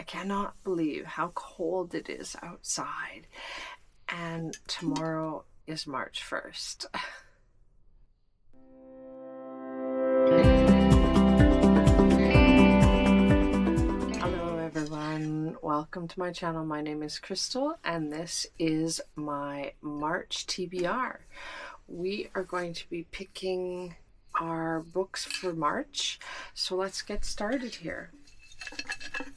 I cannot believe how cold it is outside. And tomorrow is March 1st. Hello everyone, welcome to my channel. My name is Crystal and this is my March TBR. We are going to be picking our books for March, so let's get started here.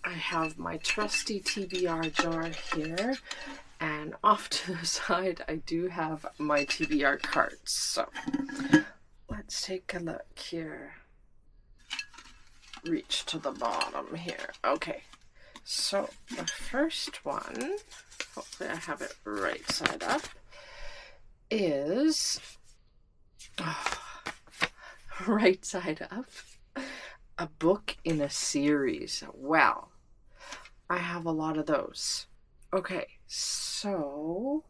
I have my trusty TBR jar here, and off to the side I do have my TBR cards. So let's take a look here. Reach to the bottom here. Okay, so the first one, hopefully I have it right side up, is right side up, a book in a series. Well, I have a lot of those. Okay, so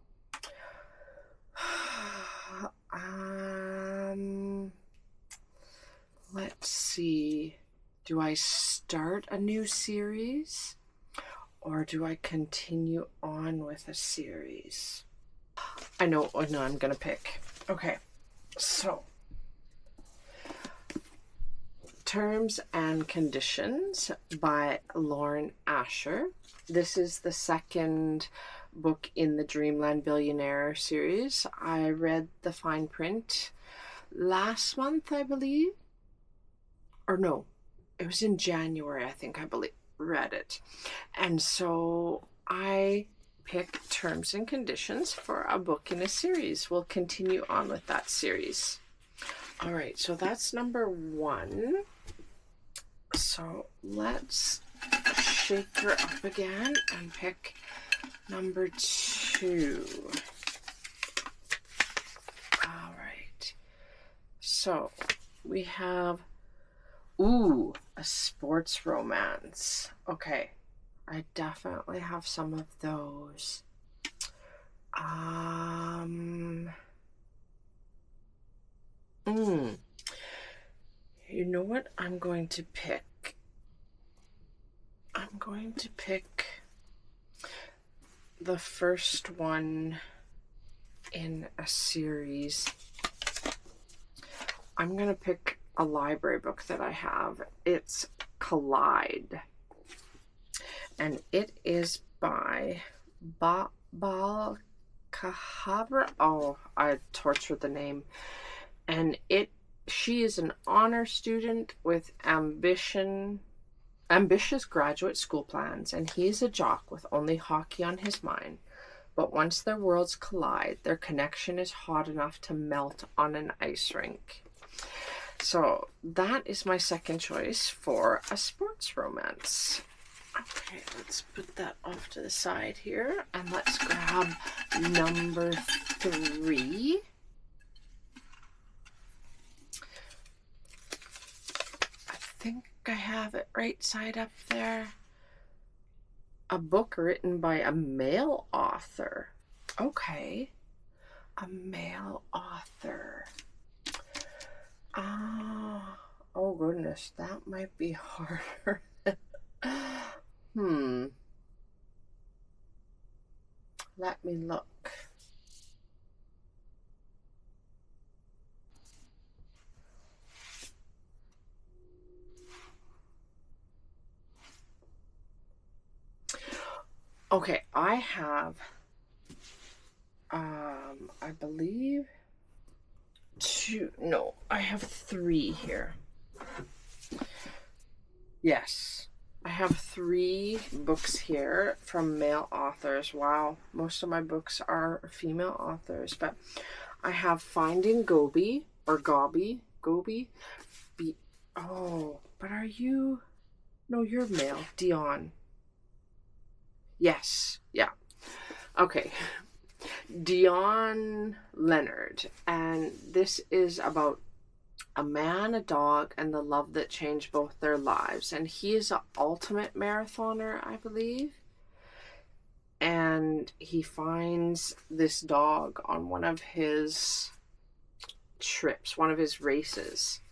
let's see. Do I start a new series or do I continue on with a series? I know I'm gonna pick. Okay, so Terms and Conditions by Lauren Asher. This is the second book in the Dreamland Billionaire series. I read the fine print last month, I believe. Or no, it was in January, I read it. And so I picked Terms and Conditions for a book in a series. We'll continue on with that series. All right, so that's number one. So let's shake her up again and pick number two. All right, so we have, a sports romance. Okay, I definitely have some of those. You know what I'm going to pick? I'm going to pick the first one in a series. I'm going to pick a library book that I have. It's Collide. And it is by Bal Kahabra. Oh, I tortured the name. And she is an honor student with ambitious graduate school plans, and he is a jock with only hockey on his mind. But once their worlds collide, their connection is hot enough to melt on an ice rink. So that is my second choice for a sports romance. Okay, let's put that off to the side here, and let's grab number three. I think I have it right side up there. A book written by a male author. Okay, a male author. Oh goodness, that might be harder. Let me look. Okay, I have, I believe I have three here. Yes, I have three books here from male authors. Wow, most of my books are female authors, but I have Finding Gobi, or Gobi. But are you? No, you're male. Dion. Yes, yeah. Okay. Dion Leonard, and this is about a man, a dog, and the love that changed both their lives. And he is an ultimate marathoner, I believe. And he finds this dog on one of his trips, one of his races.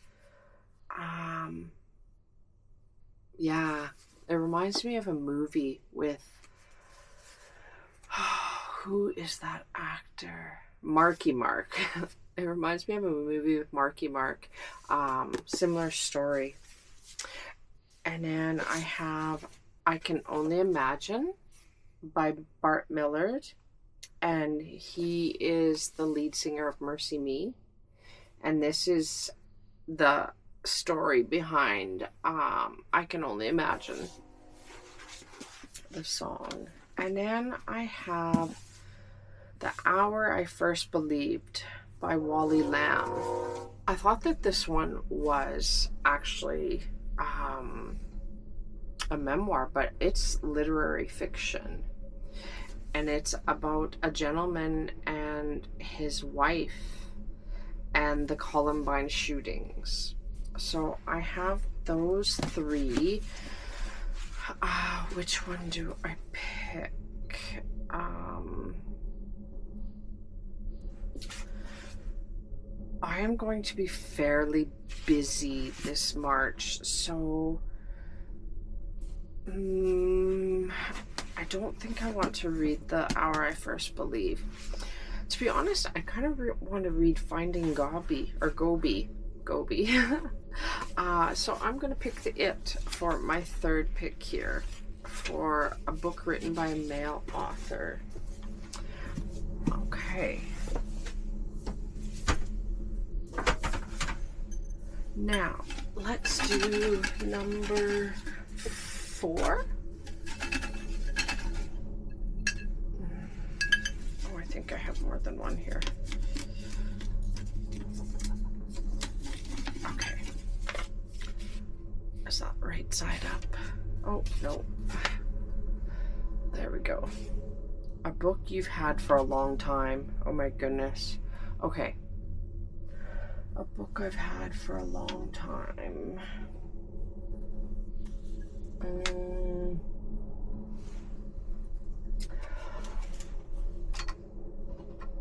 Yeah. It reminds me of a movie with, who is that actor? Marky Mark. It reminds me of a movie with Marky Mark. Similar story. And then I have I Can Only Imagine by Bart Millard. And he is the lead singer of Mercy Me. And this is the story behind I Can Only Imagine, the song. And then I have The Hour I First Believed by Wally Lamb. I thought that this one was actually a memoir, but it's literary fiction. And it's about a gentleman and his wife and the Columbine shootings. So I have those three. Which one do I pick? I am going to be fairly busy this March, so I don't think I want to read The Hour I First Believe. To be honest, I kind of want to read Finding Gobi. So I'm going to pick the It for my third pick here, for a book written by a male author. Okay. Now, let's do number 4. Oh, I think I have more than one here. Okay. Is that right side up? Oh, no. There we go. A book you've had for a long time. Oh my goodness. Okay. A book I've had for a long time.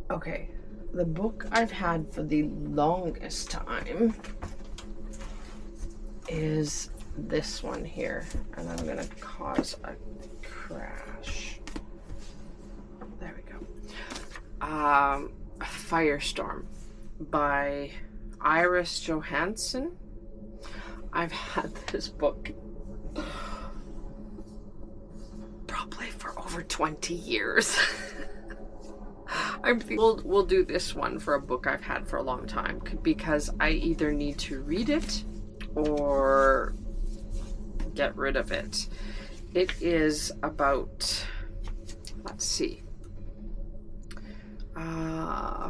Okay. The book I've had for the longest time is this one here. And I'm going to cause a crash. There we go. Firestorm by Iris Johansson. I've had this book probably for over 20 years. We'll do this one for a book I've had for a long time, because I either need to read it or get rid of it. It is about, let's see.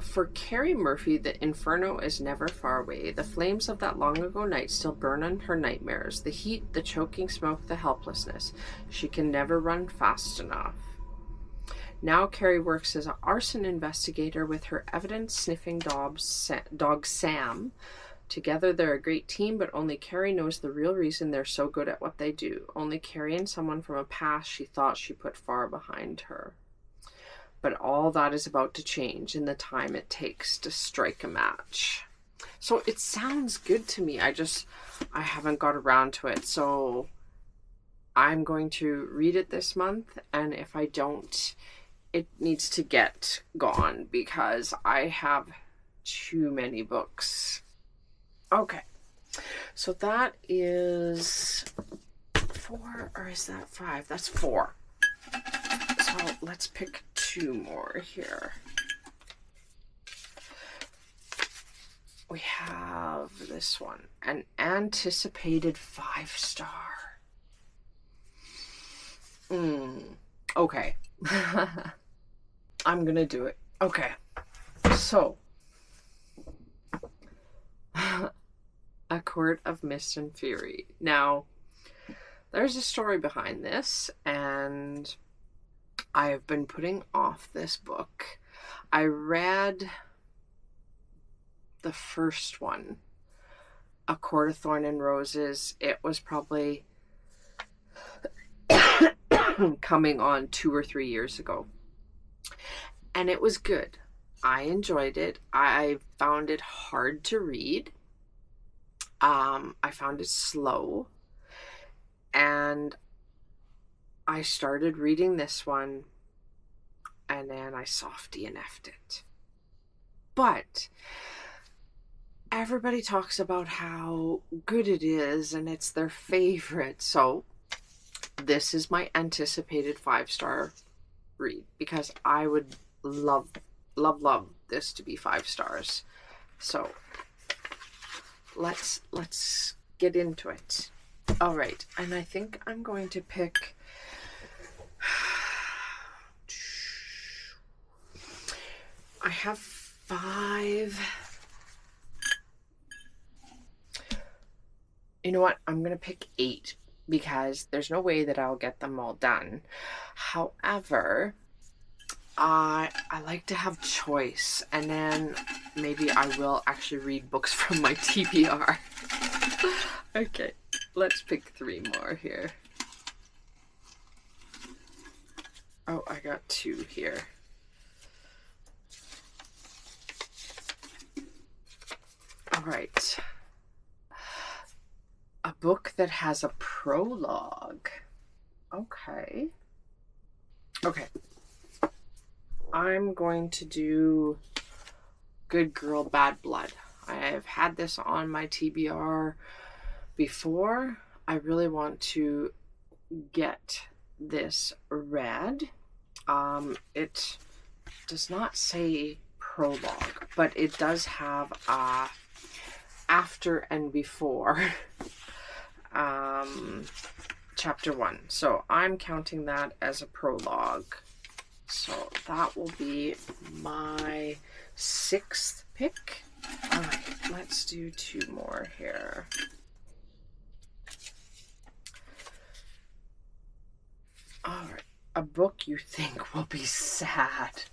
For Carrie Murphy, the inferno is never far away. The flames of that long ago night still burn in her nightmares. The heat, the choking smoke, the helplessness. She can never run fast enough. Now Carrie works as an arson investigator with her evidence-sniffing dog Sam. Together they're a great team, but only Carrie knows the real reason they're so good at what they do. Only Carrie and someone from a past she thought she put far behind her. But all that is about to change in the time it takes to strike a match. So it sounds good to me. I haven't got around to it. So I'm going to read it this month. And if I don't, it needs to get gone because I have too many books. Okay. So that is 4, or is that 5? That's 4. So let's pick 2 more here. We have this one, an anticipated 5-star. Okay. I'm gonna do it. Okay. So, A Court of Mist and Fury. Now, there's a story behind this, and I have been putting off this book. I read the first one, A Court of Thorn and Roses. It was probably coming on 2 or 3 years ago. And it was good. I enjoyed it. I found it hard to read. I found it slow. And I started reading this one and then I soft DNF'd it. But everybody talks about how good it is and it's their favorite. So this is my anticipated 5-star read because I would love this to be 5 stars. So let's get into it. All right, and I think I'm going to pick I have 5. You know what? I'm going to pick 8 because there's no way that I'll get them all done. However, I like to have choice, and then maybe I will actually read books from my TBR. Okay, let's pick 3 more here. Oh, I got 2 here. All right. A book that has a prologue. Okay. Okay. I'm going to do Good Girl, Bad Blood. I have had this on my TBR before. I really want to get this read. It does not say prologue, but it does have after and before chapter 1. So I'm counting that as a prologue. So that will be my 6th pick. All right, let's do 2 more here. All right, a book you think will be sad.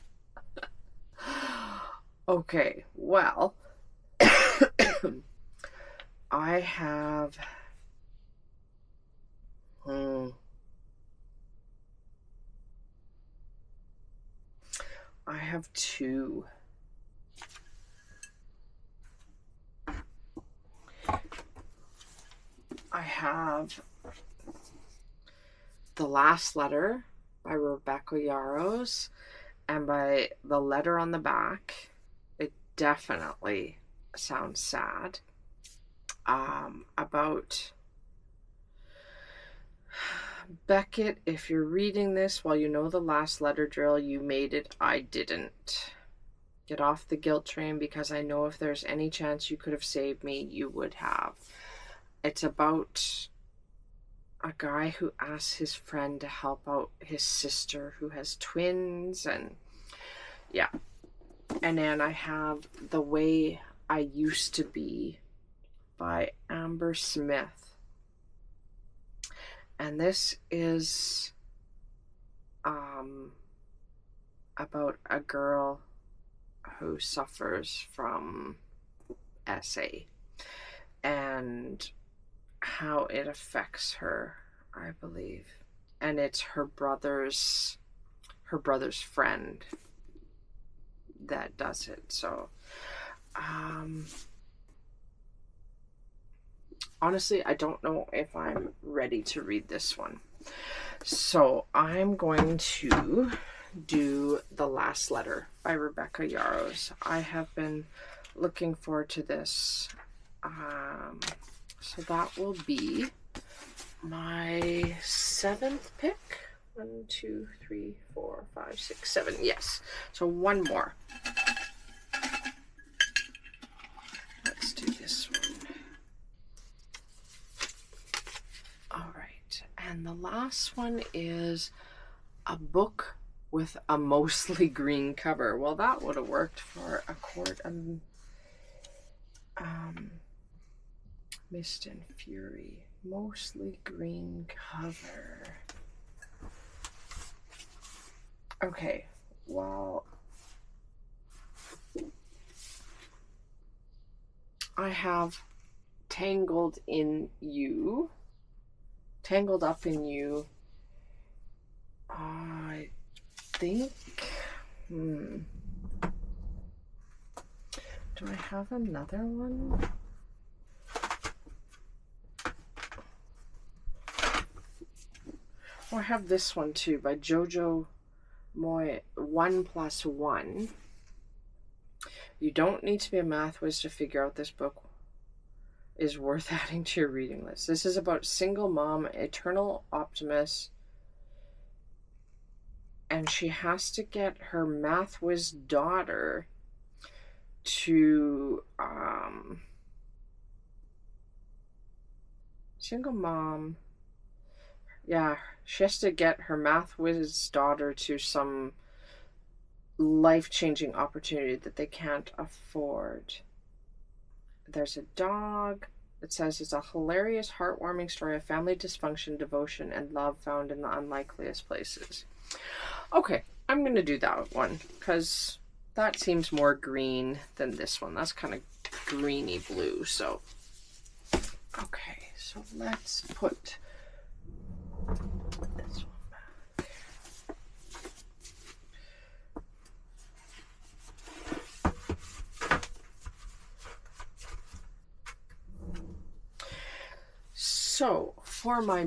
Okay, well, I have I have 2. I have The Last Letter by Rebecca Yarros, and by the letter on the back, it definitely sounds sad. About Beckett, if you're reading this, while you know the last letter drill, you made it, I didn't. Get off the guilt train because I know if there's any chance you could have saved me, you would have. It's about a guy who asks his friend to help out his sister who has twins, and yeah. And then I have The Way I Used to Be by Amber Smith. And this is about a girl who suffers from SA and how it affects her, I believe. And it's her brother's friend that does it. So honestly, I don't know if I'm ready to read this one. So I'm going to do The Last Letter by Rebecca Yarros. I have been looking forward to this. So that will be my 7th pick. 1, 2, 3, 4, 5, 6, 7. Yes. So 1 more. Let's do this one. All right. And the last one is a book with a mostly green cover. Well, that would have worked for A Court of Mist and Fury. Mostly green cover. Okay, well, I have Tangled Up in You. I think, do I have another one? Oh, I have this one too by Jojo Moy, 1+1. You don't need to be a math whiz to figure out this book is worth adding to your reading list. This is about single mom, eternal optimist, and she has to get her math whiz daughter to single mom. Yeah, she has to get her math whiz daughter to some life-changing opportunity that they can't afford. There's a dog. It says it's a hilarious, heartwarming story of family dysfunction, devotion, and love found in the unlikeliest places. Okay, I'm going to do that one because that seems more green than this one. That's kind of greeny blue. So, okay, so let's put this one back. So for my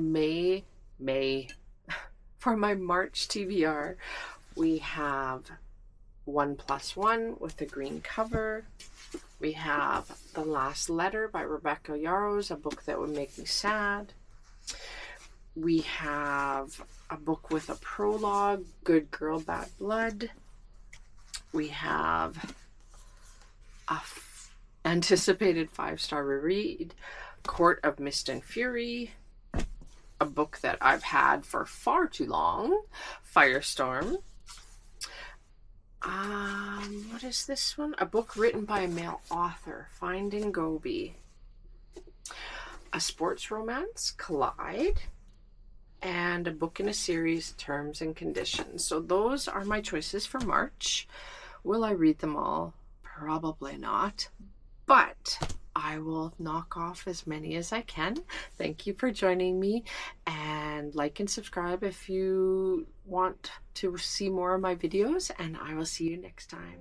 for my March TBR, we have 1+1 with the green cover. We have The Last Letter by Rebecca Yarros, a book that would make me sad. We have a book with a prologue, Good Girl, Bad Blood. We have a anticipated 5-star reread, Court of Mist and Fury, a book that I've had for far too long, Firestorm. What is this one? A book written by a male author, Finding Gobi. A sports romance, Collide. And a book in a series, Terms and Conditions. So those are my choices for March. Will I read them all? Probably not. But I will knock off as many as I can. Thank you for joining me, and like and subscribe if you want to see more of my videos, and I will see you next time.